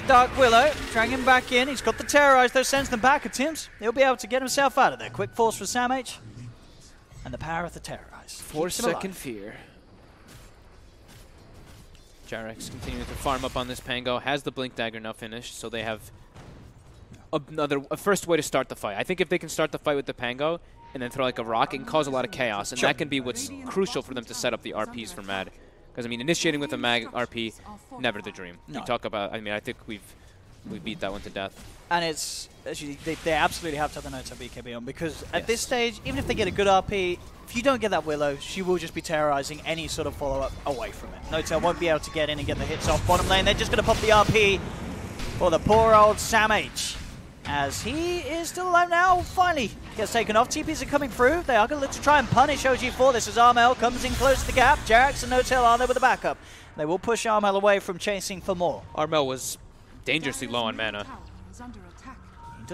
Dark Willow, dragging him back in. He's got the Terrorize, though, sends them back at Tims. He'll be able to get himself out of there. Quick force for Sam H. And the power of the Terrorize. 4-second fear. Jarax continuing to farm up on this Pango. Has the Blink Dagger now finished, so they have a first way to start the fight. I think if they can start the fight with the Pango, and then throw like a rock, it can cause a lot of chaos, and that can be what's crucial for them to set up the RPs for Mad. Because I mean, initiating with a Mag RP, never the dream. No. We talk about. I mean, I think we beat that one to death. And it's actually they absolutely have to have the No-Tail BKB on, because at this stage, even if they get a good RP, if you don't get that Willow, she will just be terrorizing any sort of follow-up away from it. No-Tail won't be able to get in and get the hits off bottom lane. They're just going to pop the RP for the poor old Sam H. As he is still alive now, finally gets taken off. TPs are coming through. They are going to look to try and punish OG for this as Armel comes in close to the gap. Jarax and No-Tail are there with the backup. They will push Armel away from chasing for more. Armel was dangerously low on mana.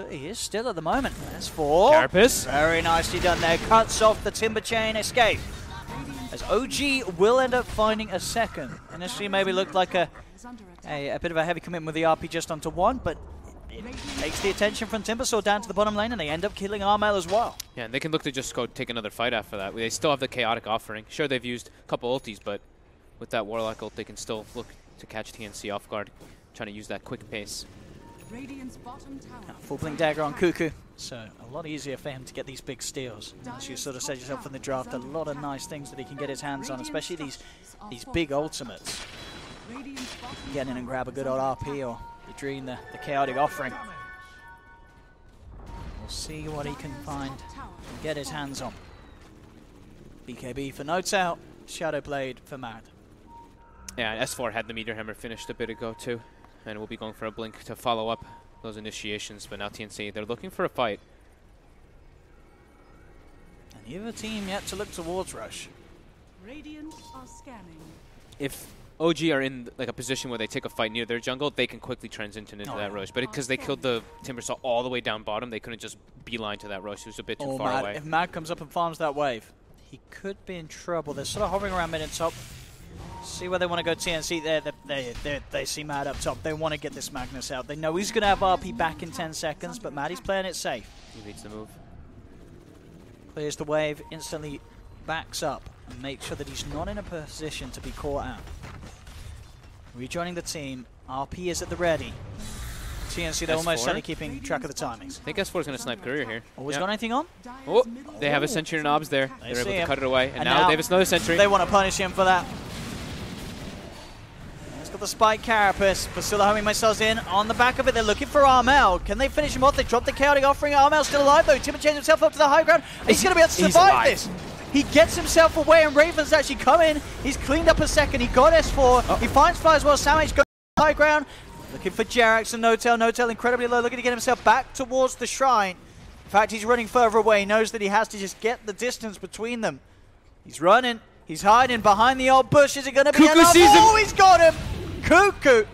He is still at the moment. That's 4. Carapace. Very nicely done there. Cuts off the Timber Chain escape. As OG will end up finding a second. Initially maybe looked like a bit of a heavy commitment with the RP just onto 1, but it takes the attention from Timbersaw down to the bottom lane, and they end up killing Armel as well. Yeah, and they can look to just go take another fight after that. They still have the Chaotic offering. Sure, they've used a couple ultis, but with that Warlock ult, they can still look to catch TNC off guard, trying to use that quick pace. Full blink dagger on Cuckoo, so a lot easier for him to get these big steals. As you sort of said yourself in the draft, a lot of nice things that he can get his hands on, especially these big ultimates. Get in and grab a good old RP or the Dream, the Chaotic offering. We'll see what he can find and get his hands on. BKB for Notel, Shadowblade for Mad. Yeah, S4 had the Meteor Hammer finished a bit ago too, and we'll be going for a blink to follow up those initiations, but now TNC, they're looking for a fight. And neither team yet to look towards Rush. Radiant are scanning. If OG are in like a position where they take a fight near their jungle, they can quickly transition into that rush. But because they killed the Timbersaw all the way down bottom, they couldn't just beeline to that rush. It was a bit too far away. If Mad comes up and farms that wave, he could be in trouble. They're sort of hovering around mid and top. See where they want to go. TNC, they see Mad up top. They want to get this Magnus out. They know he's going to have RP back in 10 seconds, but Mad, he's playing it safe. He needs the move. Clears the wave, instantly backs up, and makes sure that he's not in a position to be caught out. Rejoining the team, RP is at the ready. TNC, they're almost certainly keeping track of the timings. I think S4 is going to snipe Courier here. Always got anything on? Oh, they have a Sentry and Obs there. They're able to cut it away. And now they have another Sentry. They want to punish him for that. He's got the Spike Carapace, but still the homing missiles in. On the back of it, they're looking for Armel. Can they finish him off? They drop the Chaotic offering. Armel's still alive though. Timber changed himself up to the high ground. He's going to be able to survive this. He gets himself away, and Raven's actually come in. He's cleaned up a second. He got S4. He finds Fly as well. Samage goes to the high ground. Looking for Jerax and Notel. Notel incredibly low, looking to get himself back towards the shrine. In fact, he's running further away. He knows that he has to just get the distance between them. He's running. He's hiding behind the old bush. Is it going to be enough? Oh, he's got him! Cuckoo!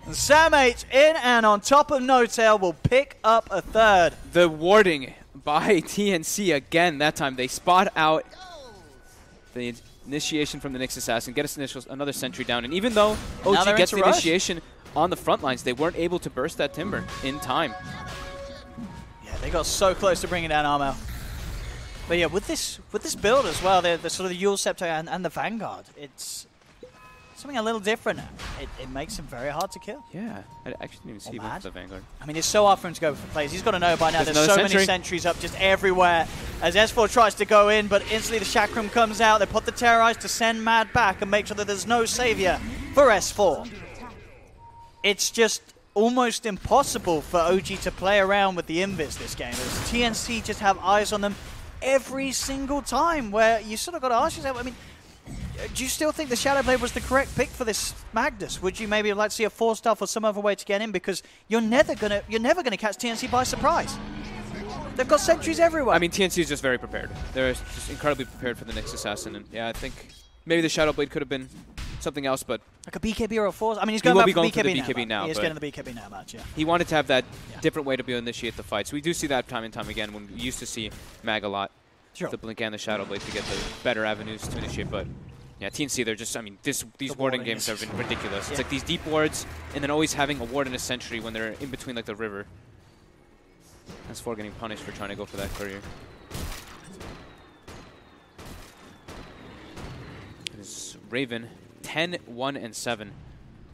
And Samage in and on top of Notel will pick up a third. The warding by TNC again. That time they spot out the initiation from the Nyx Assassin, get another sentry down, and even though OG gets the initiation on the front lines, they weren't able to burst that Timber in time. Yeah, they got so close to bringing down Armel. But yeah, with this build as well, the sort of the Yule Scepter and the Vanguard, it's something a little different. It makes him very hard to kill. Yeah, I actually didn't even see him with the Vanguard. I mean, it's so hard for him to go for plays. He's got to know by now there's so many sentries up just everywhere. As S4 tries to go in, but instantly the Chakram comes out. They put the Terrorize to send Mad back and make sure that there's no savior for S4. It's just almost impossible for OG to play around with the Invis this game. As TNC just have eyes on them every single time, where you sort of got to ask yourself, I mean, do you still think the Shadowblade was the correct pick for this Magnus? Would you maybe like to see a 4-star or some other way to get in? Because you're never gonna catch TNC by surprise. They've got sentries everywhere. I mean, TNC is just very prepared. They're just incredibly prepared for the Nyx Assassin, and yeah, I think maybe the Shadowblade could have been something else, but like a BKB or a 4. I mean, he's going back for the BKB now. He is getting the BKB now match, yeah. He wanted to have that different way to be able to initiate the fight. So we do see that time and time again when we used to see Mag a lot. Sure. The Blink and the Shadowblade to get the better avenues to initiate, but yeah, TNC, they're just, I mean, these warding games have been ridiculous. Yeah. It's like these deep wards, and then always having a ward and a sentry when they're in between, like, the river. S4 getting punished for trying to go for that courier. This Raven, 10, 1, and 7.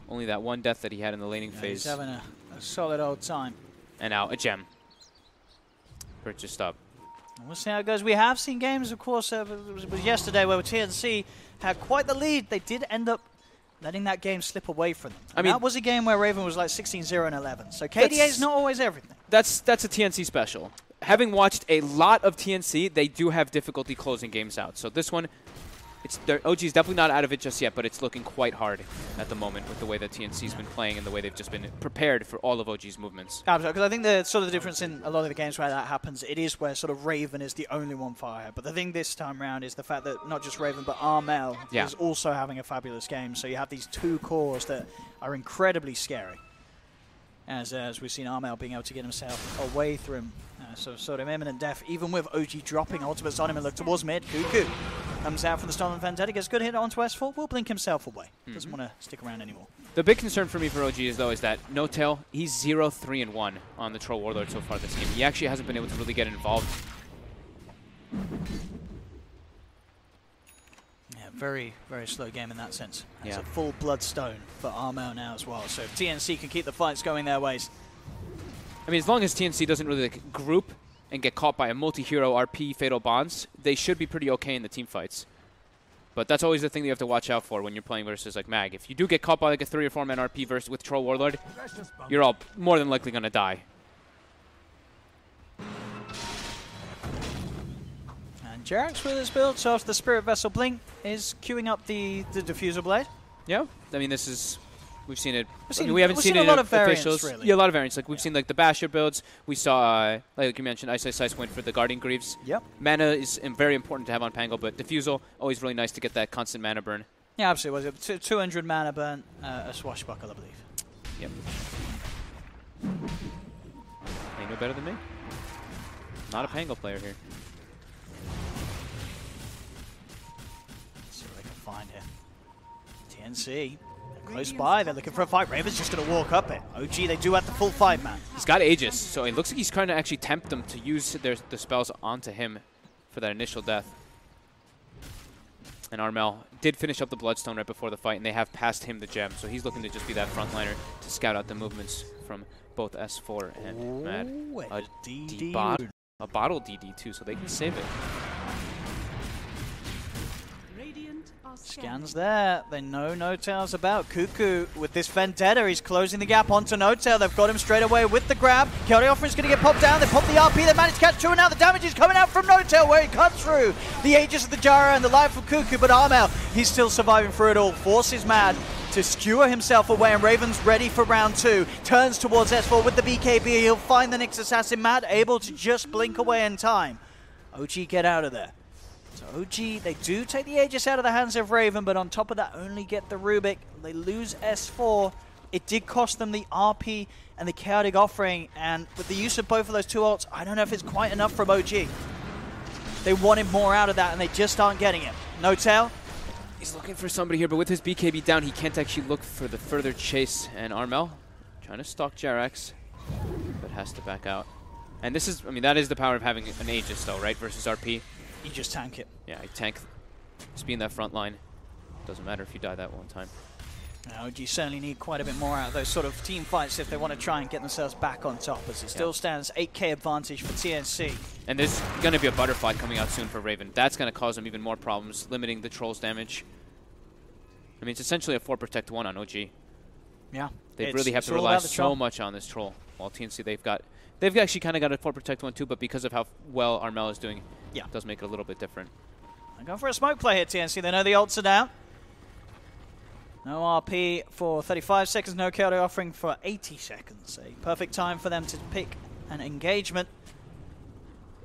Only that one death that he had in the laning phase. He's having a solid old time. And now a gem. Purchased up. We'll see how it goes. We have seen games, of course, it was yesterday where TNC had quite the lead. They did end up letting that game slip away from them. I mean, that was a game where Raven was like 16-0 and 11. So KDA is not always everything. That's a TNC special. Having watched a lot of TNC, they do have difficulty closing games out. So this one, OG is definitely not out of it just yet, but it's looking quite hard at the moment with the way that TNC's been playing and the way they've just been prepared for all of OG's movements. Absolutely, because I think the sort of the difference in a lot of the games where that happens, it is where sort of Raven is the only one fire. But the thing this time around is the fact that not just Raven, but Armel is also having a fabulous game. So you have these two cores that are incredibly scary. as we've seen Armel being able to get himself away through him. So sort of imminent death, even with OG dropping ultimates on him and look towards mid. Cuckoo comes out from the Stolen Vendetta, gets good hit onto S4, will blink himself away. Doesn't want to stick around anymore. The big concern for me for OG is, though, is that No Tail, he's 0-3-1 on the Troll Warlord so far this game. He actually hasn't been able to really get involved. Yeah, very, very slow game in that sense. It's Yeah. a full Bloodstone for Armel now as well. So if TNC can keep the fights going their ways. I mean, as long as TNC doesn't really group and get caught by a multi-hero RP Fatal Bonds, they should be pretty okay in the team fights. But that's always the thing that you have to watch out for when you're playing versus like Mag. If you do get caught by like a 3 or 4 man RP versus with Troll Warlord, you're all more than likely going to die. And Jerax with his build, so after the Spirit Vessel blink, is queuing up the Diffuser Blade. Yeah, I mean, this is... We've seen it. We haven't seen it in officials. Really. Yeah, a lot of variants. Like we've seen like the Basher builds. We saw, like you mentioned, Ice went for the Guardian Greaves. Yep. Mana is very important to have on Pango, but Diffusal, always really nice to get that constant mana burn. Yeah, absolutely. Was it 200 mana burn, a Swashbuckle, I believe. Yep. They know better than me. Not a Pango player here. Let's see what I can find here. TNC. Close by, they're looking for a fight. Raven's just going to walk up it. OG, they do have the full fight, man. He's got Aegis, so it looks like he's trying to actually tempt them to use the spells onto him for that initial death. And Armel did finish up the Bloodstone right before the fight, and they have passed him the gem, so he's looking to just be that frontliner to scout out the movements from both S4 and Mad. A DD. A bottle DD too, so they can save it. Scans there. They know No Tail's about. Cuckoo with this Vendetta. He's closing the gap onto No Tail. They've got him straight away with the grab. Chaotic Offering's going to get popped down. They pop the RP. They manage to catch 2, and now the damage is coming out from No Tail where he cuts through the Aegis of the Jara and the life of Cuckoo. But Armel, he's still surviving through it all. Forces Mad to skewer himself away, and Raven's ready for round 2. Turns towards S4 with the BKB. He'll find the next assassin. Mad able to just blink away in time. OG get out of there. So OG, they do take the Aegis out of the hands of Raven, but on top of that, only get the Rubik. They lose S4. It did cost them the RP and the Chaotic Offering, and with the use of both of those 2 ults, I don't know if it's quite enough from OG. They wanted more out of that, and they just aren't getting it. No Tail. He's looking for somebody here, but with his BKB down, he can't actually look for the further chase. And Armel trying to stalk Jerax, but has to back out. And this is, I mean, that is the power of having an Aegis, though, right, versus RP. You just tank it. Yeah, I tank. Just be in that front line. Doesn't matter if you die that one time. OG certainly need quite a bit more out of those sort of team fights if they want to try and get themselves back on top, as it still stands 8k advantage for TNC. And there's going to be a Butterfly coming out soon for Raven. That's going to cause them even more problems, limiting the Troll's damage. I mean, it's essentially a 4 protect 1 on OG. Yeah. They really have to rely so much on this Troll. While TNC, they've actually kind of got a 4 protect 1 too, but because of how well Armel is doing, it does make it a little bit different. They're going for a smoke play here, TNC. They know the ults are down. No RP for 35 seconds, no Chaotic Offering for 80 seconds. A perfect time for them to pick an engagement.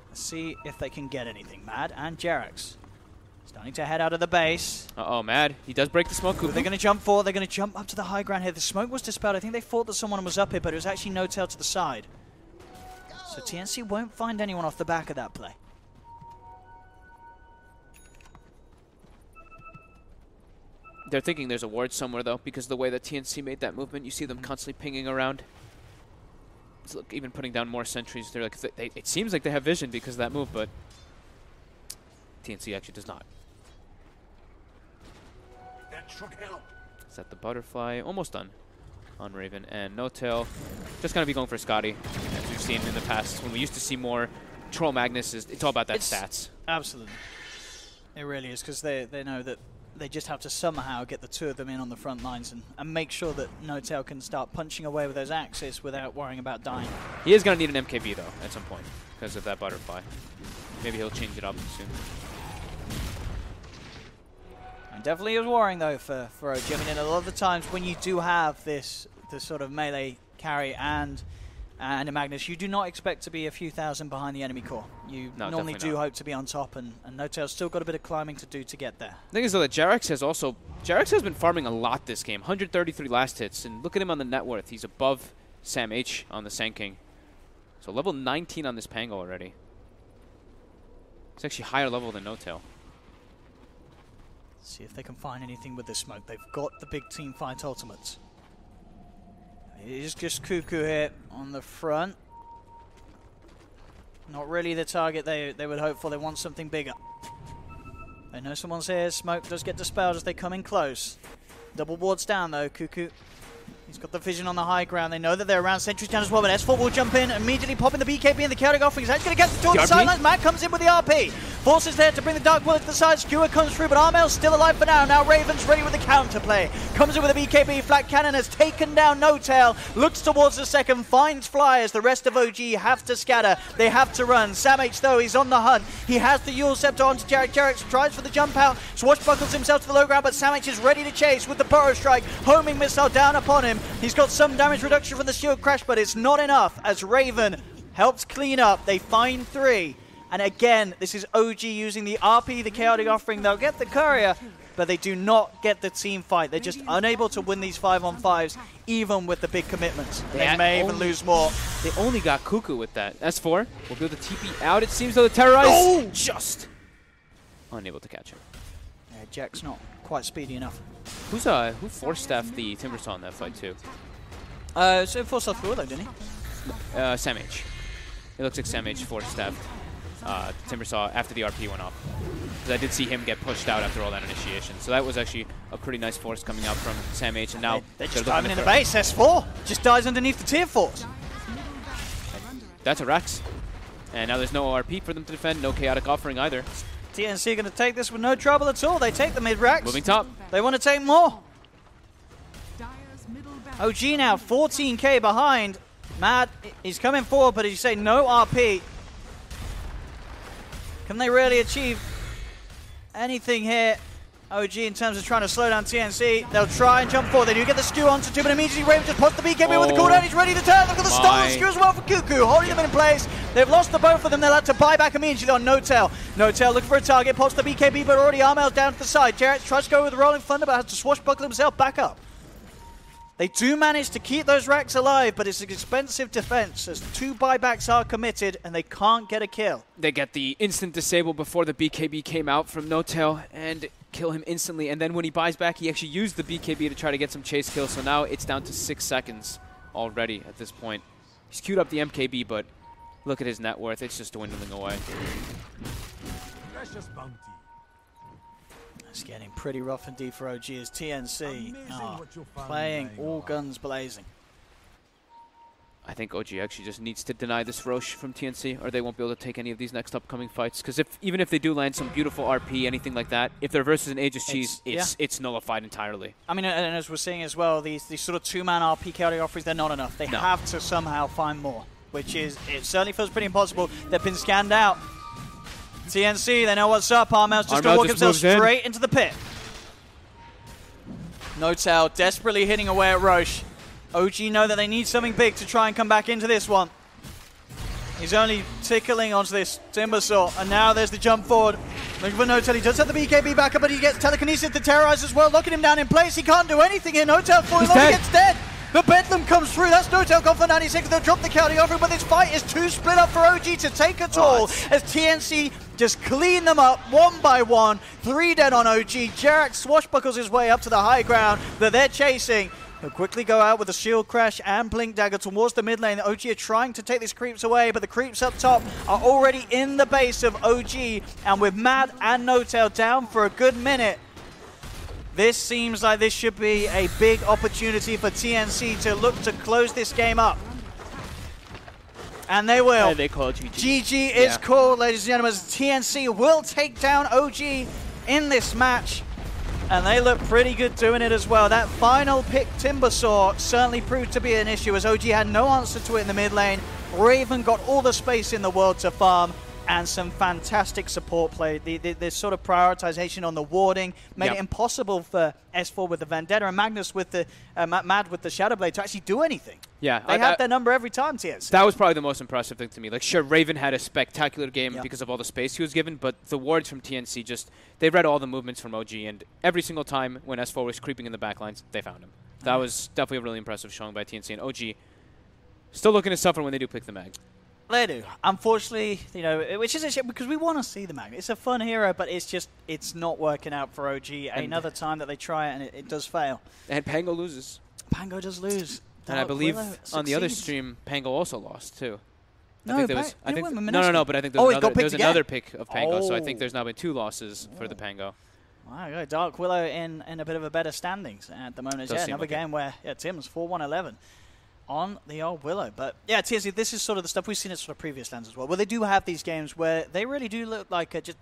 Let's see if they can get anything. Mad and Jerax starting to head out of the base. Uh-oh, Mad. He does break the smoke. Who they're going to jump for? They're going to jump up to the high ground here. The smoke was dispelled. I think they thought that someone was up here, but it was actually No Tail to the side. So TNC won't find anyone off the back of that play. They're thinking there's a ward somewhere, though, because the way that TNC made that movement, you see them constantly pinging around. It's like even putting down more sentries. They're like, it seems like they have vision because of that move, but TNC actually does not. That should help. Set the Butterfly, almost done on Raven, and No Tail just going to be going for Scotty, as we've seen in the past. When we used to see more Troll Magnus, it's all about that stats. Absolutely. It really is, because they know that they just have to somehow get the 2 of them in on the front lines and make sure that No Tail can start punching away with those axes without worrying about dying. He is going to need an MKB, though, at some point, because of that Butterfly. Maybe he'll change it up soon. And definitely is worrying, though, for OG. I mean, a lot of the times when you do have this sort of melee carry and a Magnus, you do not expect to be a few thousand behind the enemy core. You normally do hope to be on top, and No Tail's still got a bit of climbing to do to get there. The thing is, though, that Jerax has been farming a lot this game. 133 last hits, and look at him on the net worth. He's above Sam H on the Sand King. So level 19 on this Pango already. It's actually higher level than No-Tail. See if they can find anything with this smoke. They've got the big team fight ultimates. It is just Cuckoo here on the front. Not really the target they would hope for. They want something bigger. They know someone's here. Smoke does get dispelled as they come in close. Double wards down though, Cuckoo. He's got the vision on the high ground. They know that they're around sentries down as well, but S4 will jump in, immediately popping the BKB and the chaotic offering. He's actually going to catch the two on the sidelines. Matt comes in with the RP. Forces there to bring the Dark Willow to the side. Skewer comes through, but Armel's still alive for now. Now Raven's ready with the counterplay. Comes in with a BKB. Flat Cannon has taken down No-Tail. Looks towards the second, finds Flyers. The rest of OG have to scatter. They have to run. Sam H, though, he's on the hunt. He has the Yule Scepter onto Jarek. Jarek tries for the jump out. Swashbuckles himself to the low ground, but Sam H is ready to chase with the Burrow Strike. Homing missile down upon him. He's got some damage reduction from the shield crash, but it's not enough as Raven helps clean up. They find 3. And again, this is OG using the RP, the chaotic offering. They'll get the courier, but they do not get the team fight. They're just unable to win these 5-on-5s, even with the big commitments. They may even lose more. They only got Cuckoo with that. S4 will build the TP out. It seems though the Terrorize just unable to catch him. Yeah, Jack's not quite speedy enough. Who force-staffed the Timbersaw in that fight too? So force-staffed Willow, didn't he? Sam H. It looks like Sam H force-staffed Timbersaw after the RP went off. Because I did see him get pushed out after all that initiation. So that was actually a pretty nice force coming out from Sam H. And now they're just diving in the base. S4 just dies underneath the tier force. That's a Rex. And now there's no RP for them to defend. No chaotic offering either. TNC going to take this with no trouble at all. They take the mid-Rex. Moving top. They want to take more. OG now 14k behind. Mad, he's coming forward, but as you say, no RP. Can they really achieve anything here? OG in terms of trying to slow down TNC. They'll try and jump forward. They do get the skew onto 2, but immediately Raven just pops the BKB with the cooldown. He's ready to turn. They've got the stolen skew as well for Cuckoo, holding them in place. They've lost the both of them. They'll have to buy back immediately on No-Tail. No-Tail looking for a target, pops the BKB, but already Armel's down to the side. Jarrett tries to go with the Rolling Thunder, but has to swashbuckle himself back up. They do manage to keep those racks alive, but it's an expensive defense as 2 buybacks are committed and they can't get a kill. They get the instant disable before the BKB came out from No-Tail and kill him instantly. And then when he buys back, he actually used the BKB to try to get some chase kills. So now it's down to 6 seconds already at this point. He's queued up the MKB, but look at his net worth. It's just dwindling away. Precious bounty. It's getting pretty rough indeed for OG as TNC are playing all guns blazing. I think OG actually just needs to deny this Roche from TNC, or they won't be able to take any of these next upcoming fights. Because even if they do land some beautiful RP, anything like that, if they're versus an Aegis Cheese, it's nullified entirely. I mean, and as we're seeing as well, these sort of 2-man RP chaotic offerings, they're not enough. They have to somehow find more, which is, it certainly feels pretty impossible. They've been scanned out. TNC, they know what's up. Armel's just going to walk himself straight into the pit. No-Tail desperately hitting away at Roche. OG know that they need something big to try and come back into this one. He's only tickling onto this Timbersaw, and now there's the jump forward. Looking for No-Tail. He does have the BKB back up, but he gets telekinesis to terrorize as well, locking him down in place. He can't do anything here. No-Tail falling low, he gets dead. The Bedlam comes through. That's No-Tail gone for 96. They'll drop the counting offering, but this fight is too split up for OG to take at all. As TNC just clean them up one by one. 3 dead on OG. Jarek swashbuckles his way up to the high ground that they're chasing. He'll quickly go out with a shield crash and blink dagger towards the mid lane. OG are trying to take these creeps away, but the creeps up top are already in the base of OG. And with Mad and No-Tail down for a good minute, this seems like this should be a big opportunity for TNC to look to close this game up. And they will. And they call GG. GG is called, ladies and gentlemen. TNC will take down OG in this match. And they look pretty good doing it as well. That final pick, Timbersaw, certainly proved to be an issue as OG had no answer to it in the mid lane. Raven got all the space in the world to farm. And some fantastic support play. The sort of prioritization on the warding made it impossible for S4 with the Vendetta and Magnus with the Mad with the Shadowblade to actually do anything. Yeah, they had their number every time, TNC. That was probably the most impressive thing to me. Like, sure, Raven had a spectacular game because of all the space he was given, but the wards from TNC they read all the movements from OG, and every single time when S4 was creeping in the backlines, they found him. That was definitely a really impressive showing by TNC, and OG Still looking to suffer when they do pick the mag. They do. Unfortunately, you know, which is a shame because we want to see the mag. It's a fun hero, but it's not working out for OG. Another time that they try it and it does fail. And Pango loses. Pango does lose. And I believe on the other stream, Pango also lost too. I think there was. I think no. But I think there's another pick of Pango, so I think there's now been 2 losses for the Pango. Wow, Dark Willow in a bit of a better standings at the moment. Yeah, another game where Tim's 4-1-11 on the old Willow. But yeah, TNC, this is sort of the stuff we've seen at sort of previous lands as well, where they do have these games where they really do look like just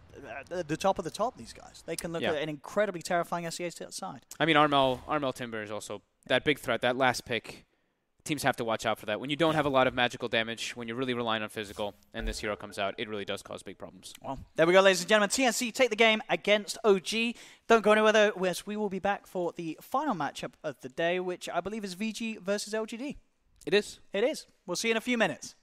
the top of the top, these guys. They can look at an incredibly terrifying SEA side. I mean, Armel Timber is also that big threat, that last pick. Teams have to watch out for that. When you don't have a lot of magical damage, when you're really relying on physical, and this hero comes out, it really does cause big problems. Well, there we go, ladies and gentlemen. TNC take the game against OG. Don't go anywhere, though. Yes, we will be back for the final matchup of the day, which I believe is VG versus LGD. It is. It is. We'll see you in a few minutes.